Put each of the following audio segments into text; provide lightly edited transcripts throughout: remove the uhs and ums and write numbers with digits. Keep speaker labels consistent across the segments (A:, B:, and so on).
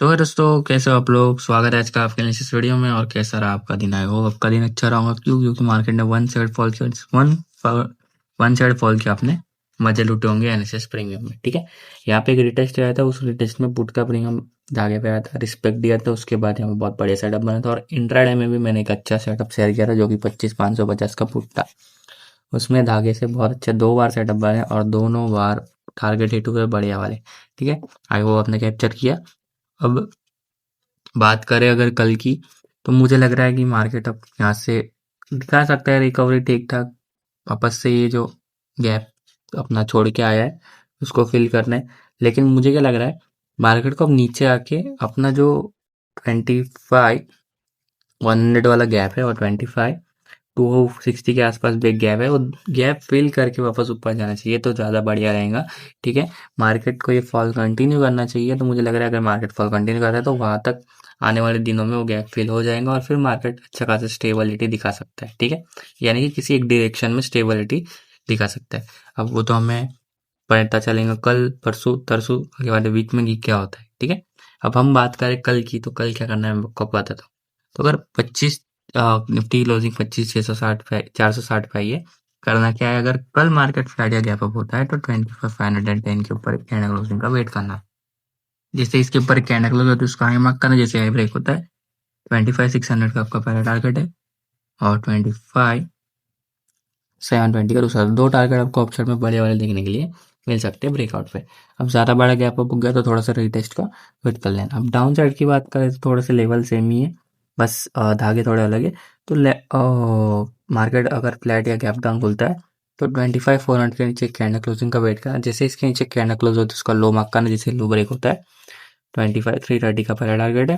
A: तो दोस्तों कैसे हो आप लोग। स्वागत है आज का आपके लिए इस वीडियो में। और कैसा रहा आपका दिन। आई होप आपका दिन अच्छा रहा होगा। क्योंकि मार्केट ने वन साइड फॉल किया, आपने मजे लूटे होंगे एनएसएस प्रीमियम में। ठीक है, यहाँ पे एक रिटेस्ट आया था, उस रिटेस्ट में पुट का प्रीमियम धागे पे आया था, रिस्पेक्ट दिया था। उसके बाद यहाँ पे बहुत बढ़िया सेटअप बना था। और इंट्राडे में भी मैंने एक अच्छा सेटअप शेयर किया था जो कि 25,550 का पुट था। उसमें धागे से बहुत अच्छे 2 बार सेटअप बने और दोनों बार टारगेट हिट हुए बढ़िया वाले। ठीक है, आई होप आपने कैप्चर किया। अब बात करें अगर कल की, तो मुझे लग रहा है कि मार्केट अब यहाँ से दिखा सकता है रिकवरी ठीक ठाक। वापस से ये जो गैप अपना छोड़ के आया है उसको फिल करना है। लेकिन मुझे क्या लग रहा है, मार्केट को अब नीचे आके अपना जो 25,100 वाला गैप है और 25,260 के आसपास भी एक गैप है, वो गैप फिल करके वापस ऊपर जाना चाहिए तो ज़्यादा बढ़िया रहेगा। ठीक है, मार्केट को ये फॉल कंटिन्यू करना चाहिए। तो मुझे लग रहा है अगर मार्केट फॉल कंटिन्यू कर रहा है तो वहां तक आने वाले दिनों में वो गैप फिल हो जाएगा और फिर मार्केट अच्छा खासा स्टेबिलिटी दिखा सकता है। ठीक है, यानी कि किसी एक डायरेक्शन में स्टेबिलिटी दिखा सकता है। अब वो तो हमें पता चलेगा कल परसों तरसों के वाले वीक में कि क्या होता है। ठीक है, अब हम बात करें कल की, तो कल क्या करना है मैं आपको बताता हूँ। तो अगर 25 निफ्टी क्लोजिंग 25,660 पे 460 पे आई है, करना क्या है, अगर कल मार्केट फ्लैट या गैप अप होता है तो 25,510 के ऊपर एक कैंडल क्लोजिंग का वेट करना है। जैसे इसके ऊपर एक कैंडल क्लोज होती है उसका हाई मार्क करना, जैसे हाई ब्रेक होता है 25,600 का आपका पहला टारगेट है और 25,720 का दूसरा। दो टारगेट आपको ऑप्शन में बड़े वाले देखने के लिए मिल सकते हैं ब्रेकआउट पे। अब ज़्यादा बड़ा गैप अप हो गया तो थोड़ा सा रीटेस्ट का वेट कर लेना। अब डाउन साइड की बात करें तो थोड़े से लेवल सेम ही है, बस धागे थोड़े अलग है। तो मार्केट अगर फ्लैट या गैप डाउन खुलता है तो 25,400 के नीचे कैंडल क्लोजिंग का वेट करना। जैसे इसके नीचे कैंडल क्लोज होती है उसका लो मार्क करना, जैसे लो ब्रेक होता है 25,330 का पहला टारगेट है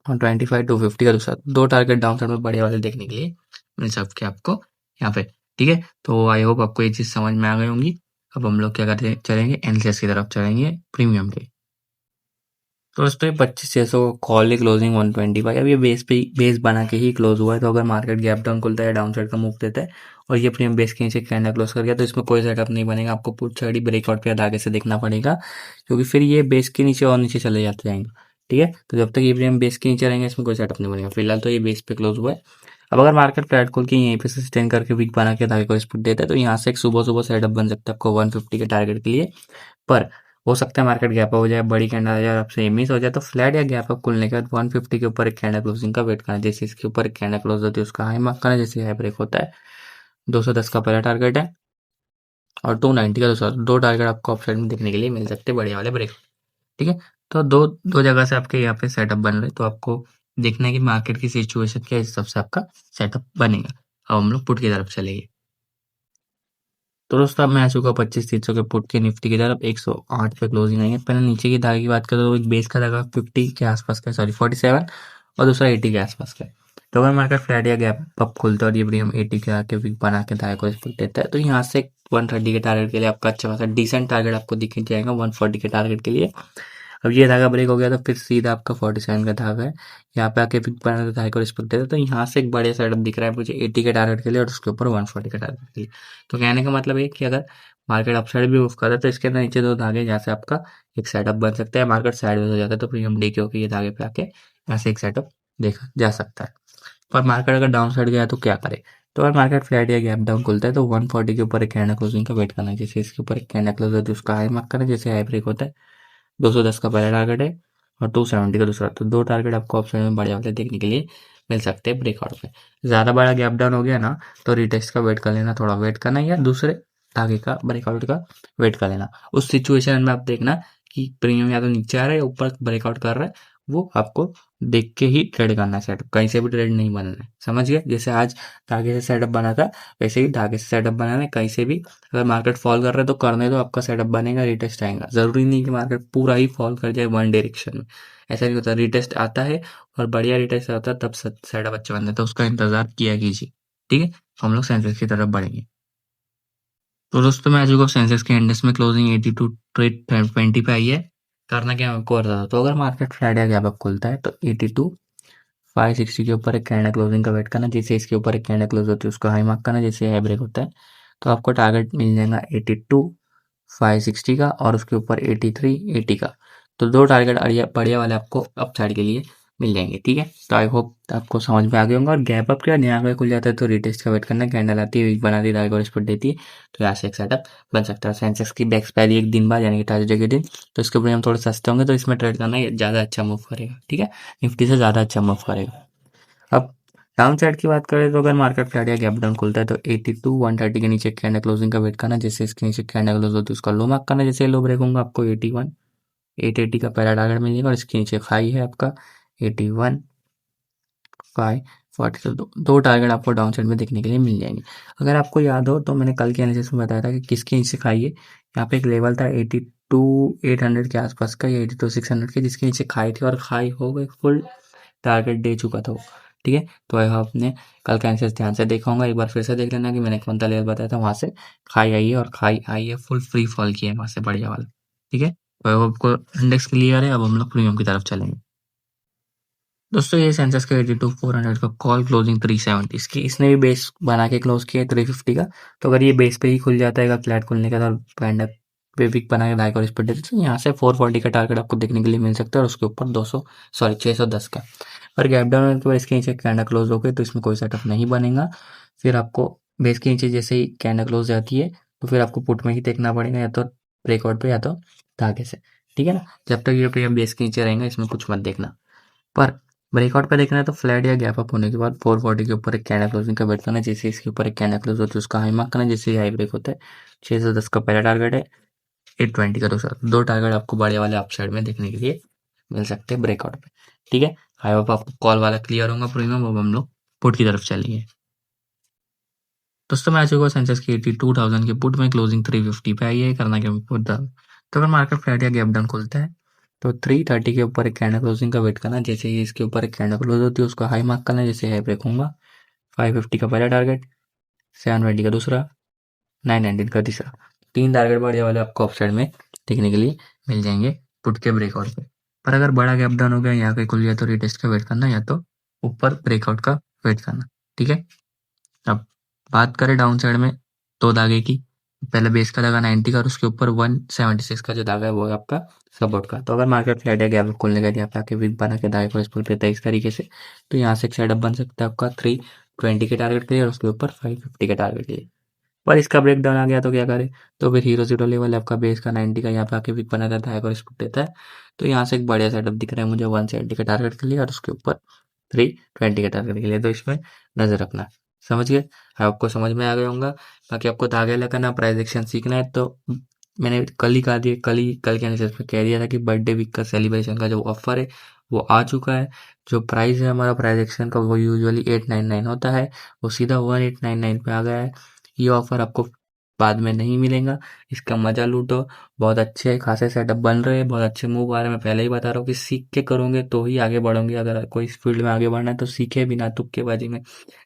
A: और 25,250 का दूसरा। दो टारगेट डाउन साइड में बड़े वाले देखने के लिए मिल सकते हैं आपको यहाँ पे। ठीक है, तो आई होप आपको ये चीज़ समझ में आ गई होंगी। अब हम लोग क्या करते चलेंगे एनसीएस की तरफ चलेंगे प्रीमियम के। तो इस पे 25,600 कॉल क्लोजिंग 125। अब ये बेस बना के ही क्लोज हुआ है। तो अगर मार्केट गैप डाउन खुलता है, डाउन साइड का मूव देता है और ये प्रीमियम बेस के नीचे कैंडल क्लोज कर गया तो इसमें कोई सेटअप नहीं बनेगा। आपको पुट साइड ही ब्रेकआउट पे आगे से देखना पड़ेगा, क्योंकि फिर ये बेस के नीचे और नीचे चले जाते जाएंगे। ठीक है, तो जब तक ये प्रीमियम बेस के नीचे रहेंगे इसमें कोई सेटअप नहीं बनेगा। फिलहाल तो ये बेस पे क्लोज हुआ है। अब अगर मार्केट फ्लैट खोल के यहीं पे सस्टेन करके वीक बना के आगे को स्पुट देता है तो यहाँ से एक सुबह सुबह सेटअप बन सकता है आपको 150 के टारगेट के लिए। पर हो सकता है मार्केट गैप अप हो जाए, बड़ी कैंडल आ जाए, आपसे मिस हो जाए तो फ्लैट या गैप अप खुलने के बाद 150 के ऊपर एक कैंडल क्लोजिंग का वेट करना। जैसे इसके ऊपर एक कैंडल क्लोज होती है उसका हाई मार्क करना, जैसे हाई ब्रेक होता है 210 का पहला टारगेट है और 290 का दूसरा। दो टारगेट आपको ऑप्शन में देखने के लिए मिल सकते हैं बड़े वाले ब्रेक। ठीक है, तो दो दो जगह से आपके यहाँ पे सेटअप बन रहे, तो आपको देखना है कि मार्केट की सिचुएशन क्या है, इस हिसाब से आपका सेटअप बनेगा। अब हम लोग पुट की तरफ चलेंगे। तो दोस्तों अब मैं आ चुका 25,300 के पुट के निफ्टी की तरफ 108 पे क्लोजिंग आई है। पहले नीचे की धागे की बात करें तो एक बेस का धागा 50 के आसपास का, सॉरी 47, और दूसरा 80 के आसपास का है। तो अगर मार्केट फ्लैट या गैप अप खुलता है और ये भी हम 80 के आके वीक बना के धागे को स्पुट देता है तो यहाँ से 130 के टारगेट के लिए आपका अच्छा खासा डिसेंट टारगेट आपको दिख जाएगा 140 के टारगेट के लिए। अब ये धागा ब्रेक हो गया तो फिर सीधा आपका 47 का धागा है, यहाँ पे आके पिक बना था धागे को रिस्पेक्ट देता है। तो यहाँ से एक बड़े सेटअप दिख रहा है मुझे 80 के टारगेट के लिए और उसके ऊपर 140 के टारगेट के लिए। तो कहने का मतलब ये कि अगर मार्केट अपसाइड भी मूव कर रहा है तो इसके अंदर नीचे दो धागे जहाँ से आपका एक सेटअप बन सकता है। मार्केट साइडवेज हो जाता है तो प्रीमियम डे के होकर ये धागे पे आके यहाँ से एक सेटअप देखा जा सकता है। पर मार्केट अगर डाउन साइड गया तो क्या करे, तो अगर मार्केट फ्लैट या गैप डाउन खुलता है तो 140 के ऊपर एक कैंडल क्लोजिंग का वेट करना है। जैसे इसके ऊपर एक कैंडल क्लोज होती है उसका हाई मार्क करना, जैसे हाई ब्रेक होता है 210 का पहला टारगेट है और 270 का दूसरा। तो दो टारगेट आपको ऑप्शन में बड़े वाले देखने के लिए मिल सकते हैं ब्रेकआउट पे। ज़्यादा बड़ा गैप डाउन हो गया ना तो रिटेस्ट का वेट कर लेना, थोड़ा वेट करना या दूसरे धागे का ब्रेकआउट का वेट कर लेना। उस सिचुएशन में आप देखना कि प्रीमियम या तो नीचे आ रहा है या ऊपर ब्रेकआउट कर रहा है, वो आपको देख के ही ट्रेड करना है। सेटअप कहीं से भी ट्रेड नहीं बनाना है, समझ गए। जैसे आज धागे से सेटअप बना था वैसे ही धागे से सेटअप बनाना है। कहीं से भी अगर मार्केट फॉल कर रहा है तो करने दो, आपका सेटअप बनेगा, रिटेस्ट आएगा। जरूरी नहीं कि मार्केट पूरा ही फॉल कर जाए वन डायरेक्शन में, ऐसा नहीं होता। रिटेस्ट आता है और बढ़िया रिटेस्ट आता है तब सेटअप अच्छा बनता है, तो उसका इंतजार किया कीजिए। ठीक है, तो हम लोग सेंसेक्स की तरफ बढ़ेंगे। तो दोस्तों मैं आज को सेंसेक्स के इंडेक्स में क्लोजिंग 82 ट्रेड 20 पे आई है। करना क्या है आपको बता दो। तो अगर मार्केट फ्राइडे या गैप अप खुलता है तो 82 560 के ऊपर एक कैंडल क्लोजिंग का वेट करना। जैसे इसके ऊपर एक कैंडल क्लोज होती है उसको हाई मार्क करना, जैसे हाई ब्रेक होता है तो आपको टारगेट मिल जाएगा 82 560 का और उसके ऊपर 83 80 का। तो 2 टारगेट बढ़िया वाले आपको अप साइड के लिए मिल जाएंगे। ठीक है, तो आई होप आपको समझ में आ गए होंगे। और गैप अप के बाद यहाँ पे खुल जाता है तो रिटेस्ट का वेट करना, कैंडल आती है, वीक बनाती है, डायरेक्ट और स्पॉट देती है, तो यहाँ से एक सेटअप बन सकता है। सेंसेक्स की बैक एक्सपायरी एक दिन बाद यानी कि थर्सडे के दिन, तो इसके ऊपर हम थोड़े सस्ते होंगे, तो इसमें ट्रेड करना ज़्यादा अच्छा मूव करेगा। ठीक है, निफ्टी से ज़्यादा अच्छा मूव करेगा। अब डाउन साइड की बात करें तो अगर मार्केट फ्लैट या गैप डाउन खुलता है तो 82 130 के नीचे कैंडल क्लोजिंग का वेट करना, जैसे इसके नीचे कैंडल क्लोज होती है उसका लो मार्क करना, जैसे लो ब्रेक होगा आपको 81 880 का पहला टारगेट मिलेगा, और इसके नीचे हाई है आपका 81 540, तो दो टारगेट आपको डाउन साइड में देखने के लिए मिल जाएंगे। अगर आपको याद हो तो मैंने कल के एनालिसिस में बताया था कि किसके नीचे खाई है। यहाँ पे एक लेवल था 82 800 के आसपास का, या 82 600 के, जिसके नीचे खाई थी और खाई हो गई, फुल टारगेट दे चुका था वो। ठीक है, तो आई होप आपने कल का एनालिसिस ध्यान से देखा होगा, एक बार फिर से देख लेना कि मैंने कौन सा लेवल बताया था, वहां से खाई आई है और खाई आई है, फुल फ्री फॉल किया है वहां से बढ़िया वाला। ठीक है, तो आई होप आपको इंडेक्स क्लियर है। अब हम लोग प्रीमियम की तरफ चलेंगे। दोस्तों ये सेंसेक्स का 82 400 का कॉल क्लोजिंग 370, इसकी इसने भी बेस बना के क्लोज किया है 350 का। तो अगर ये बेस पे ही खुल जाता है फ्लैट खुलने के बाद पैंड पे विक बना के दाएं और इस पर तो यहाँ से 440 का टारगेट आपको देखने के लिए मिल सकता है, और उसके ऊपर 610 का। और गैप डाउन के बाद इसके नीचे कैंडल क्लोज हो गई तो इसमें कोई सेटअप नहीं बनेगा। फिर आपको बेस के नीचे जैसे ही कैंडल क्लोज जाती है तो फिर आपको पुट में ही देखना पड़ेगा, या तो ब्रेकआउट पे या तो धागे से। ठीक है ना, जब तक ये बेस के नीचे रहेंगे इसमें कुछ मत देखना। पर ब्रेकआउट पे देखना है तो फ्लैट या गैप अप होने के बाद 440 के ऊपर एक कैंडल क्लोजिंग का वेट करना है, जैसे इसके ऊपर एक कैंडल क्लोज होती है उसका हाई मार्क करना है, जैसे हाई ब्रेक होता है 610 का पहला टारगेट है, 820 का दूसरा। दो टारगेट आपको बड़े वाले अप साइड में देखने के लिए मिल सकते हैं ब्रेकआउट पे। ठीक है, आई होप आपको कॉल वाला क्लियर होगा प्रीमियम। अब हम लोग पुट की तरफ चलेंगे। दोस्तों मैं आ चुका हूँ सेंसेक्स की 82,000 के पुट में, क्लोजिंग 350 पे आई है, करना क्या पुट डाल। तो अगर मार्केट फ्लैट या गैप डाउन खुलता है तो 330 के ऊपर एक कैंडल क्लोजिंग का वेट करना, जैसे ही इसके ऊपर एक कैंडल क्लोज होती है उसका हाई मार्क करना, जैसे हाई ब्रेक होगा 550 का पहला टारगेट, 720 का दूसरा, 919 का तीसरा। तीन टारगेट बढ़िया वाले आपको ऑफ साइड में देखने के लिए मिल जाएंगे पुट के ब्रेकआउट पे। पर अगर बड़ा गैप डाउन हो गया, यहाँ पे खुल गया तो रिटेस्ट का वेट करना, या तो ऊपर ब्रेकआउट का वेट करना। ठीक है, अब बात करें डाउन साइड में दो धागे की। पहले बेस का धागा 90 का और उसके ऊपर 176 का जो धागा है वो है आपका सपोर्ट का। तो अगर मार्केट फ्लैट या गैप खोलने का यहाँ पे आके वीक बना के धागे को रिस्पेक्ट देता है इस तरीके से, तो यहाँ से एक सेटअप बन सकता है आपका 320 के टारगेट के लिए और उसके ऊपर 550 के टारगेट के लिए। पर इसका ब्रेक डाउन आ गया तो क्या करें, तो फिर हीरो जीरो लेवल आपका बेस का 90 का यहाँ पे आके वीक बना रहता है और रिस्पेक्ट देता है। तो यहाँ से एक बढ़िया सेटअप दिख रहा है मुझे 170 के टारगेट के लिए और उसके ऊपर 320 के टारगेट के लिए, तो इसमें नजर रखना। समझ गए, आपको समझ में आ गया होगा। बाकी आपको धागे लगाना, प्राइस एक्शन सीखना है तो मैंने कल ही कहा दिया, कल के एनालिसिस में कह दिया था कि बर्थडे वीक का सेलिब्रेशन का जो ऑफर है वो आ चुका है। जो प्राइस है हमारा प्राइस एक्शन का वो यूजुअली 899 होता है, वो सीधा 1899 पे आ गया है। ये ऑफर आपको बाद में नहीं मिलेगा, इसका मजा लूटो। बहुत अच्छे खासे सेटअप बन रहे हैं, बहुत अच्छे मूव आ रहे हैं। मैं पहले ही बता रहा हूँ कि सीख के करोगे तो ही आगे बढ़ोगे। अगर कोई इस फील्ड में आगे बढ़ना है तो सीखे बिना तुक्केबाजी में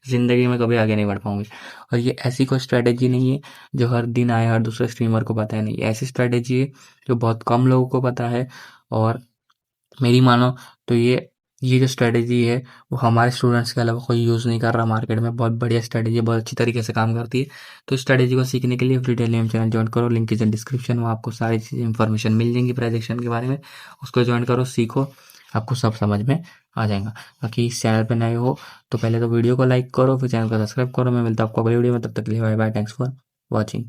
A: जिंदगी में कभी आगे नहीं बढ़ पाओगे। और ये ऐसी कोई स्ट्रेटेजी नहीं है जो हर दिन आए हर दूसरे स्ट्रीमर को पता है, नहीं, ऐसी स्ट्रेटेजी है जो बहुत कम लोगों को पता है। और मेरी मानो तो ये जो स्ट्रेटेजी है वो हमारे स्टूडेंट्स के अलावा कोई यूज़ नहीं कर रहा मार्केट में। बहुत बढ़िया स्ट्रेटेजी है, बहुत अच्छी तरीके से काम करती है। तो इस स्ट्रेटेजी को सीखने के लिए फ्री टेलीग्राम चैनल ज्वाइन करो, लिंक इज इन डिस्क्रिप्शन, वहाँ आपको सारी चीज़ इन्फॉर्मेशन मिल जाएंगी प्राइजेक्शन के बारे में। उसको ज्वाइन करो, सीखो, आपको सब समझ में आ जाएगा। बाकी इस चैनल पर नए हो तो पहले तो वीडियो को लाइक करो, फिर चैनल को सब्सक्राइब करो। मैं मिलता हूँ आपको अगली वीडियो में, तब तक के लिए bye bye, thanks for watching.